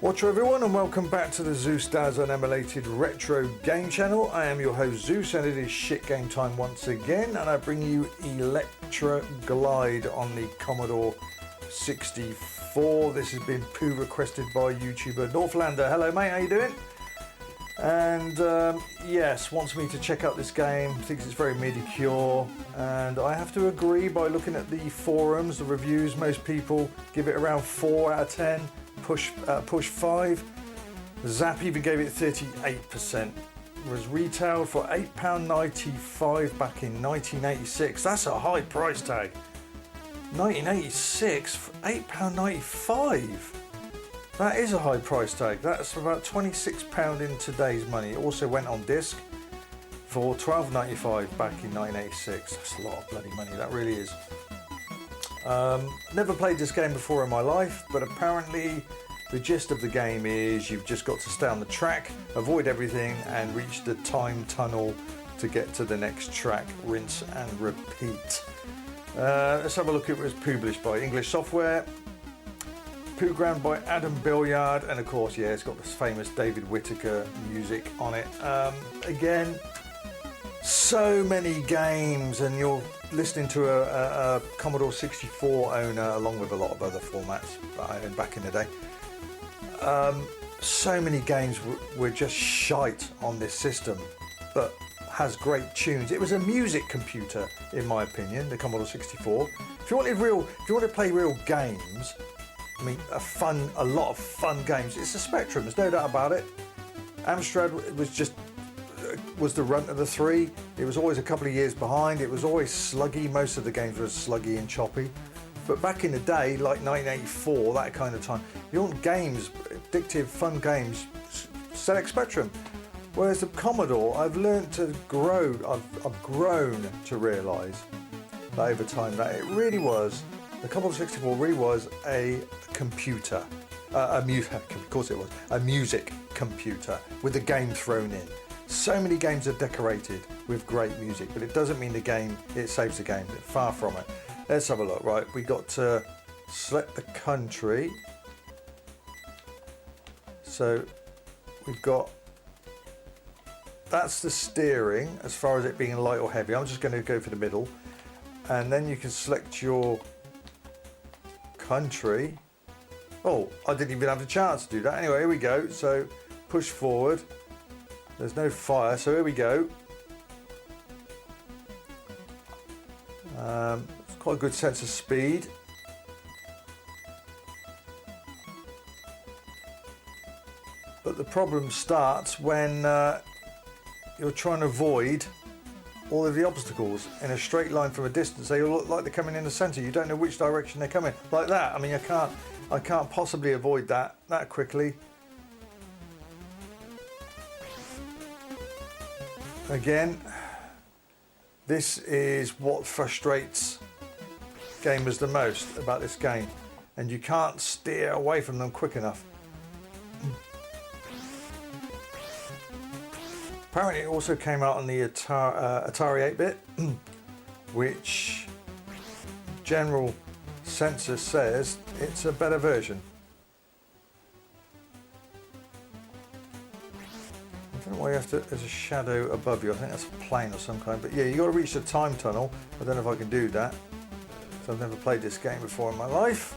Watcher everyone, and welcome back to the Zeusdaz Unemulated Retro Game Channel. I am your host Zeus, and it is shit game time once again, and I bring you Elektraglide on the Commodore 64. This has been poo requested by YouTuber Northlander. Hello mate, how you doing? And yes, wants me to check out this game, thinks it's very mediocre, and I have to agree. By looking at the forums, the reviews, most people give it around 4 out of 10. Push 5. Zap even gave it 38%. Was retailed for £8.95 back in 1986. That's a high price tag. 1986 for £8.95. That is a high price tag. That's about £26 in today's money. It also went on disc for £12.95 back in 1986. That's a lot of bloody money. That really is. Never played this game before in my life, but apparently the gist of the game is you've just got to stay on the track, avoid everything, and reach the time tunnel to get to the next track. Rinse and repeat. Let's have a look at what it was published by English Software. Programmed by Adam Billiard, and of course, yeah, it's got this famous David Whittaker music on it. Again, so many games, and you're listening to a Commodore 64 owner along with a lot of other formats that I owned back in the day. So many games were just shite on this system, but has great tunes. It was a music computer, in my opinion, the Commodore 64. If you want to play real games, I mean, a lot of fun games, it's a Spectrum, there's no doubt about it. Amstrad was the runt of the three. It was always a couple of years behind. It was always sluggy. Most of the games were sluggy and choppy. But back in the day, like 1984, that kind of time, you want games, addictive, fun games, select Spectrum. Whereas the Commodore, I've learned to grow. I've grown to realise that over time that it really was, the Commodore 64 really was a computer. Of course it was, a music computer with a game thrown in. So many games are decorated with great music, but it doesn't mean it saves the game. Far from it. Let's have a look. Right, we got to select the country. So we've got, that's the steering as far as it being light or heavy. I'm just going to go for the middle, and then you can select your country. Oh, I didn't even have a chance to do that. Anyway, here we go. So push forward. There's no fire, so here we go. It's quite a good sense of speed. But the problem starts when you're trying to avoid all of the obstacles in a straight line from a distance. They all look like they're coming in the centre. You don't know which direction they're coming. Like that. I mean, I can't possibly avoid that quickly. Again, this is what frustrates gamers the most about this game, and you can't steer away from them quick enough. Apparently it also came out on the Atari 8-bit, which general census says it's a better version. I don't know why you have to, there's a shadow above you. I think that's a plane of some kind, but yeah, you got to reach the time tunnel. I don't know if I can do that, so I've never played this game before in my life.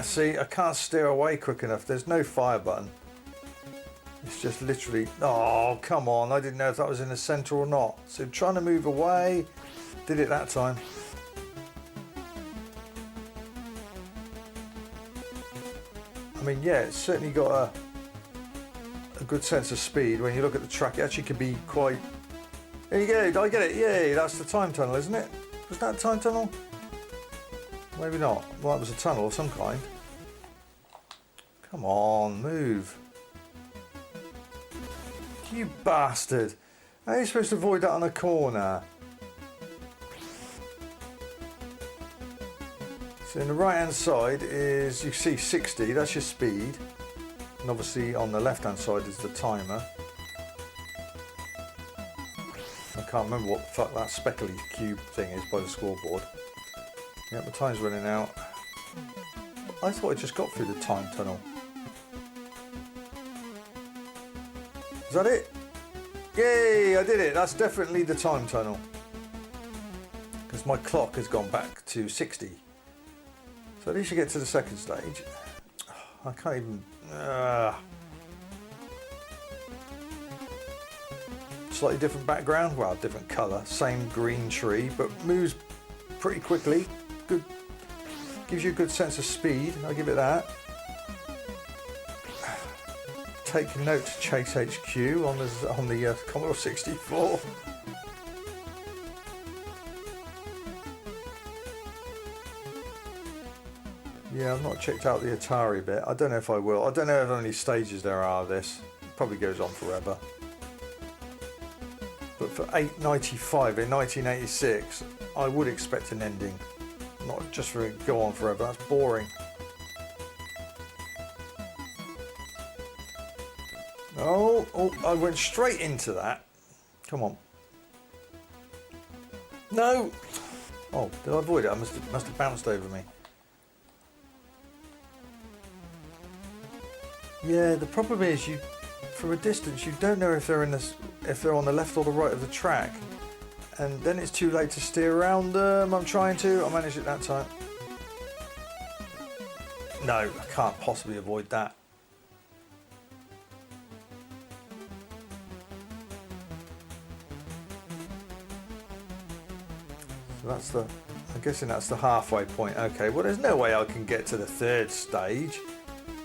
See, I can't steer away quick enough. There's no fire button. It's just literally, oh come on, I didn't know if that was in the centre or not. So trying to move away, did it that time. I mean, yeah, it's certainly got a good sense of speed. When you look at the track, it actually can be quite... There you go, I get it, yay, that's the time tunnel, isn't it? Was that a time tunnel? Maybe not. Well, that was a tunnel of some kind. Come on, move. You bastard. How are you supposed to avoid that on a corner? So in the right hand side is, you see 60, that's your speed. And obviously on the left hand side is the timer. I can't remember what the fuck that speckly cube thing is by the scoreboard. Yep, the time's running out. I thought I just got through the time tunnel. Is that it? Yay, I did it. That's definitely the time tunnel. Because my clock has gone back to 60. So at least you get to the second stage. I can't even... Slightly different background, well, different colour, same green tree, but moves pretty quickly. Good, gives you a good sense of speed. I'll give it that. Take note to Chase HQ on the Commodore 64. Yeah, I've not checked out the Atari bit. I don't know if I will. I don't know how many stages there are of this. It probably goes on forever. But for $8.95 in 1986, I would expect an ending. Not just for it to go on forever. That's boring. Oh, I went straight into that. Come on. No! Oh, did I avoid it? I must have bounced over me. Yeah, the problem is from a distance you don't know if they're on the left or the right of the track, and then it's too late to steer around them. I managed it that time. No, I can't possibly avoid that. So I'm guessing that's the halfway point. Okay, well there's no way I can get to the third stage.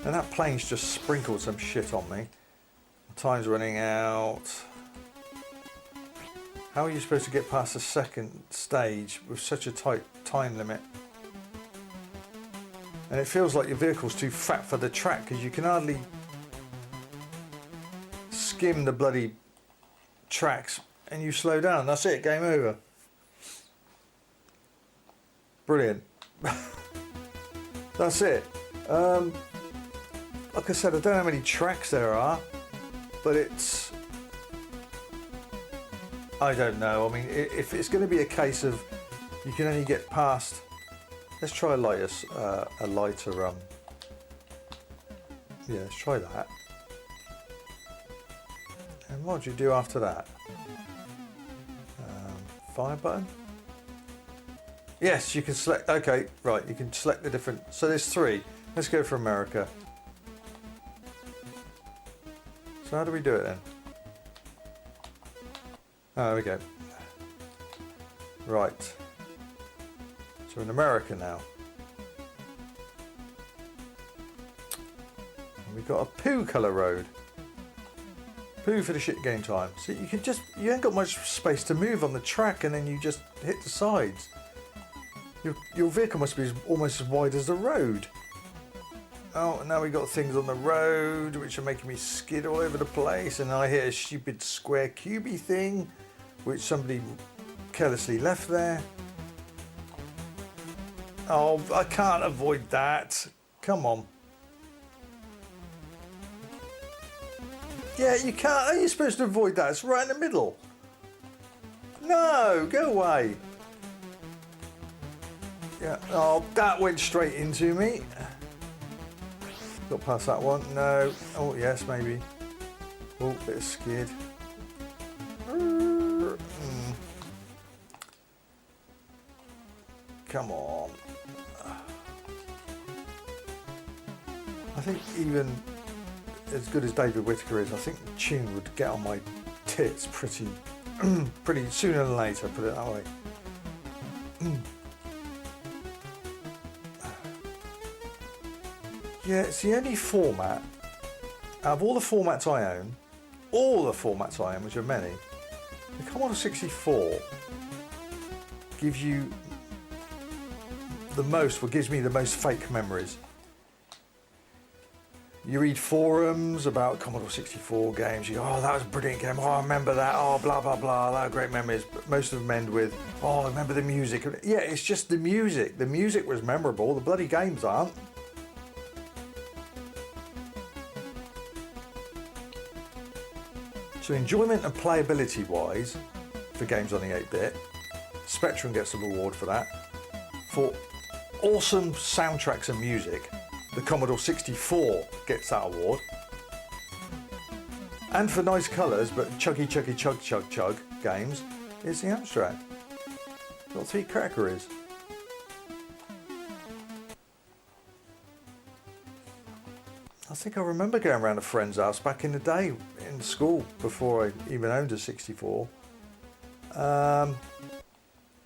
And that plane's just sprinkled some shit on me. Time's running out. How are you supposed to get past the second stage with such a tight time limit? And it feels like your vehicle's too fat for the track because you can hardly skim the bloody tracks and you slow down. That's it, game over. Brilliant. That's it. Like I said, I don't know how many tracks there are, but I don't know. I mean, if it's going to be a case of you can only get past, let's try a lighter, yeah, let's try that. And what do you do after that? Fire button? Yes, you can select, okay, right, you can select the different, so there's 3. Let's go for America. So how do we do it then? Oh, there we go. Right. So we're in America now. And we've got a poo colour road. Poo for the shit game time. So you ain't got much space to move on the track and then you just hit the sides. Your vehicle must be almost as wide as the road. Oh, now we've got things on the road which are making me skid all over the place, and I hit a stupid square cubey thing which somebody carelessly left there. Oh, I can't avoid that. Come on. Yeah, you can't. How are you supposed to avoid that? It's right in the middle. No, go away. Yeah. Oh, that went straight into me. Got past that one. No. Oh, yes, maybe. Oh, bit of skid. Come on. I think even as good as David Whittaker is, I think the tune would get on my tits pretty sooner than later, put it that way. Yeah, it's the only format, out of all the formats I own, which are many, the Commodore 64 gives you gives me the most fake memories. You read forums about Commodore 64 games. You go, oh, that was a brilliant game. Oh, I remember that. Oh, blah, blah, blah. That great memories. But most of them end with, oh, I remember the music. Yeah, it's just the music. The music was memorable. The bloody games aren't. So enjoyment and playability wise, for games on the 8-bit, Spectrum gets a reward for that. For awesome soundtracks and music, the Commodore 64 gets that award. And for nice colours, but chuggy chuggy chug chug chug games, is the Amstrad. Got 3 categories. I think I remember going around a friend's house back in the day in school before I even owned a 64. And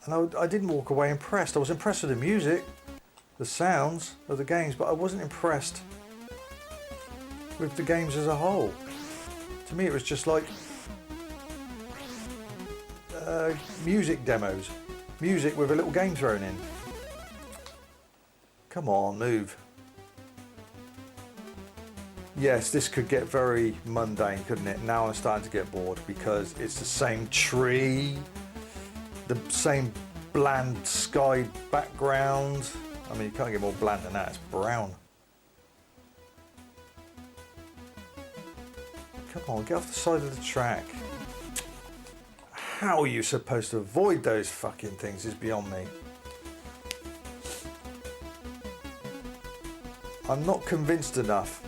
I didn't walk away impressed. I was impressed with the music, the sounds of the games, but I wasn't impressed with the games as a whole. To me, it was just like music demos. Music with a little game thrown in. Come on, move. Yes, this could get very mundane, couldn't it? Now I'm starting to get bored because it's the same tree, the same bland sky background. I mean, you can't get more bland than that. It's brown. Come on, get off the side of the track. How are you supposed to avoid those fucking things is beyond me. I'm not convinced enough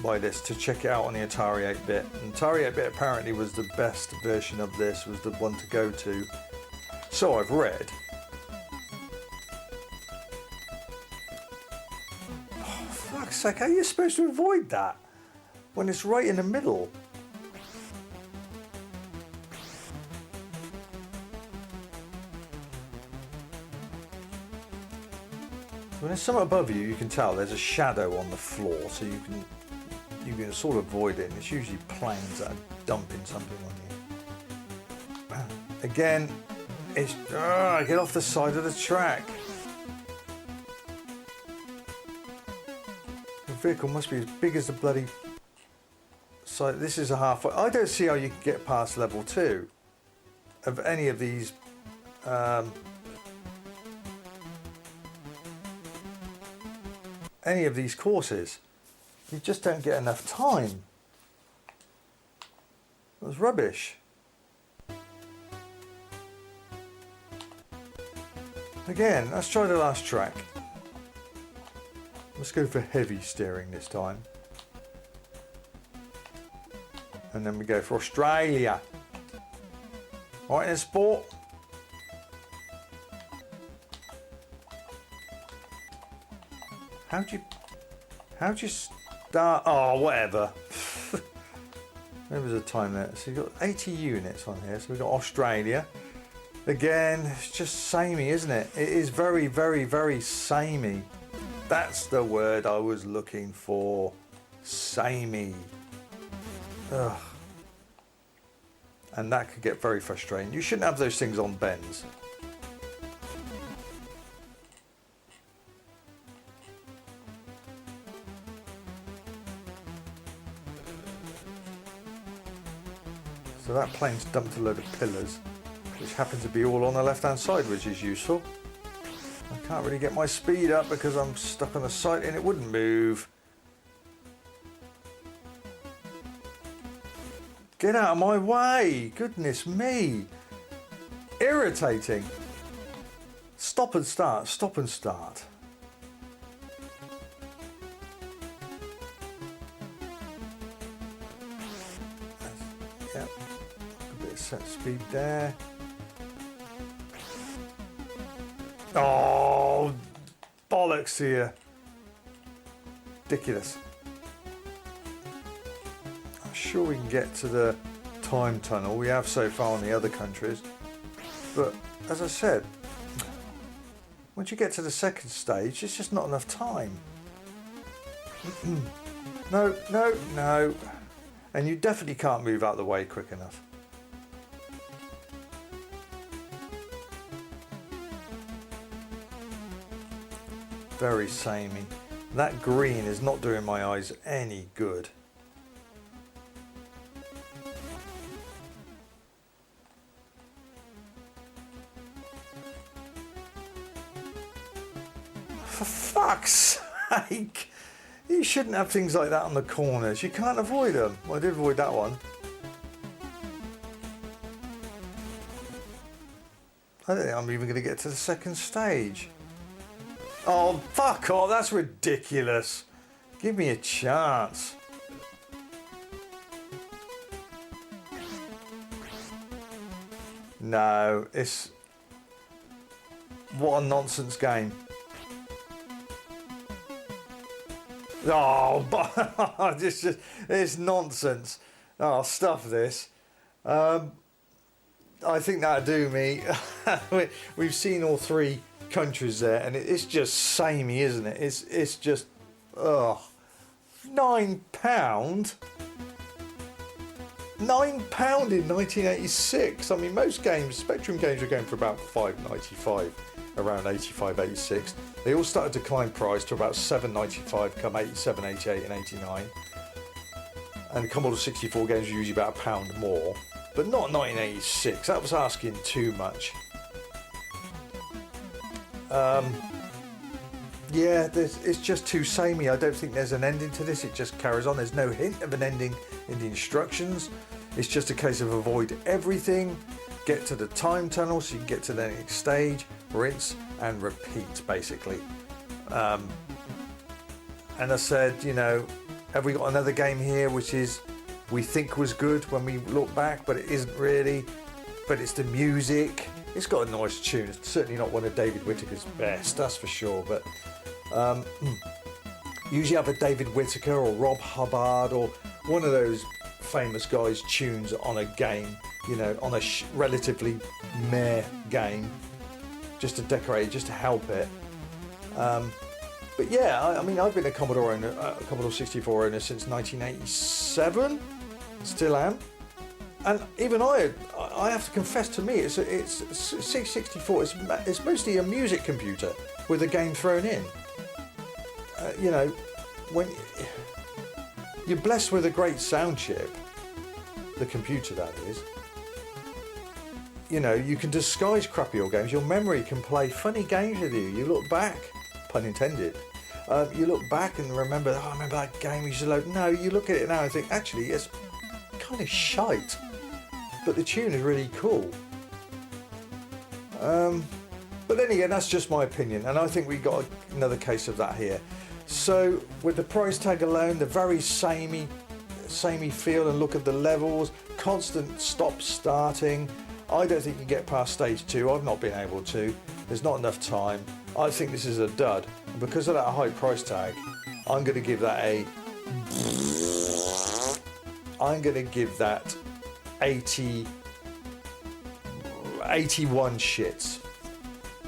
by this to check it out on the Atari 8-bit. And Atari 8-bit apparently was the best version of this, was the one to go to. So I've read. Oh, fuck's sake, how are you supposed to avoid that when it's right in the middle? When there's something above you, you can tell there's a shadow on the floor, so you can sort of avoid it. And it's usually planes that are dumping something on you. Again, it's get off the side of the track. The vehicle must be as big as the bloody side. This is a halfway. I don't see how you can get past level 2 of any of these. Any of these courses. You just don't get enough time. It was rubbish. Again, let's try the last track. Let's go for heavy steering this time. And then we go for Australia. Right in sport. How'd you start? Oh, whatever. There was a time there. So you've got 80 units on here. So we've got Australia. Again, it's just samey, isn't it? It is very, very, very samey. That's the word I was looking for. Samey. Ugh. And that could get very frustrating. You shouldn't have those things on bends. So that plane's dumped a load of pillars, which happen to be all on the left hand side, which is useful. I can't really get my speed up because I'm stuck on the site and it wouldn't move. Get out of my way! Goodness me! Irritating! Stop and start, stop and start. Yep. A bit of set speed there. Oh, bollocks here. Ridiculous. I'm sure we can get to the time tunnel. We have so far in the other countries. But as I said, once you get to the second stage, it's just not enough time. No, no, no. And you definitely can't move out of the way quick enough. Very samey. That green is not doing my eyes any good. For fuck's sake! You shouldn't have things like that on the corners. You can't avoid them. Well, I did avoid that one. I don't think I'm even going to get to the second stage. Oh, fuck off. That's ridiculous. Give me a chance. No, it's... What a nonsense game. Oh, but it's nonsense. Oh, stuff this. I think that'll do me. We've seen all three countries there, and it's just samey, isn't it? It's just, ugh. £9. £9 in 1986. I mean, most games, Spectrum games, were going for about £5.95, around 85, 86. They all started to climb price to about £7.95 come 87, 88 and 89. And Commodore 64 games were usually about £1 more. But not 1986, that was asking too much. Yeah, it's just too samey. I don't think there's an ending to this. It just carries on. There's no hint of an ending in the instructions. It's just a case of avoid everything, get to the time tunnel so you can get to the next stage, rinse and repeat, basically. And I said, you know, have we got another game here which is we think was good when we look back, but it isn't really. But it's the music. It's got a nice tune. It's certainly not one of David Whittaker's best, that's for sure. But usually have a David Whittaker or Rob Hubbard or one of those famous guys' tunes on a game, you know, on a relatively meh game, just to decorate it, just to help it. But yeah, I mean, I've been a Commodore owner, Commodore 64 owner since 1987. Still am, and even I have to confess, to me, it's C64. It's mostly a music computer with a game thrown in. You know, when you're blessed with a great sound chip, the computer that is, you know, you can disguise crappy old games. Your memory can play funny games with you. You look back, pun intended. You look back and remember, oh, I remember that game we used to load. No, you look at it now and think, actually, it's kind of shite, but the tune is really cool. But then again, that's just my opinion, and I think we got another case of that here. So with the price tag alone, the very samey feel and look of the levels, constant stop starting, I don't think you can get past stage 2. I've not been able to. There's not enough time. I think this is a dud, and because of that high price tag, I'm going to give that 81 shits.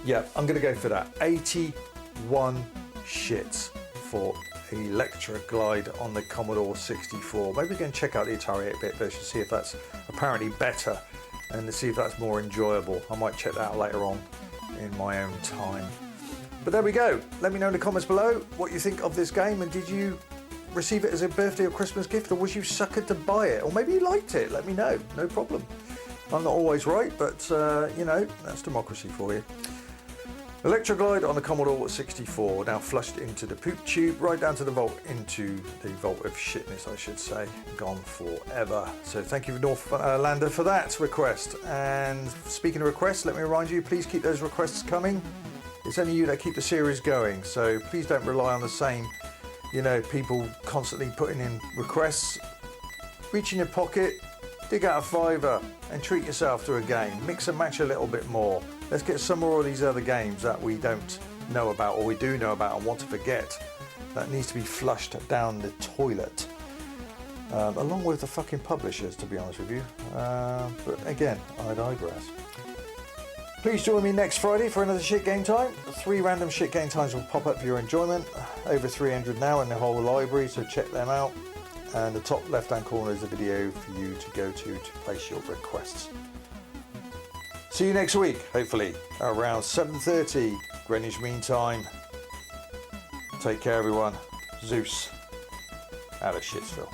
Yeah, I'm going to go for that. 81 shits for Elektraglide on the Commodore 64. Maybe we can check out the Atari 8-bit version, see if that's apparently better, and to see if that's more enjoyable. I might check that out later on in my own time. But there we go. Let me know in the comments below what you think of this game, and did you receive it as a birthday or Christmas gift, or was you suckered to buy it, or maybe you liked it? Let me know, no problem. I'm not always right, but you know, that's democracy for you. Elektraglide on the Commodore 64, now flushed into the poop tube, right down to the vault, into the vault of shitness, I should say, gone forever. So thank you, Northlander, for that request. And speaking of requests, let me remind you, please keep those requests coming. It's only you that keep the series going, so please don't rely on the same, you know, people constantly putting in requests. Reach in your pocket, dig out a fiver, and treat yourself to a game. Mix and match a little bit more. Let's get some more of these other games that we don't know about, or we do know about and want to forget. That needs to be flushed down the toilet. Along with the fucking publishers, to be honest with you. But again, I digress. Please join me next Friday for another Shit Game Time. 3 random Shit Game Times will pop up for your enjoyment. Over 300 now in the whole library, so check them out. And the top left hand corner is a video for you to go to place your requests. See you next week, hopefully, around 7:30 Greenwich Mean Time. Take care, everyone. Zeus out of Shitsville.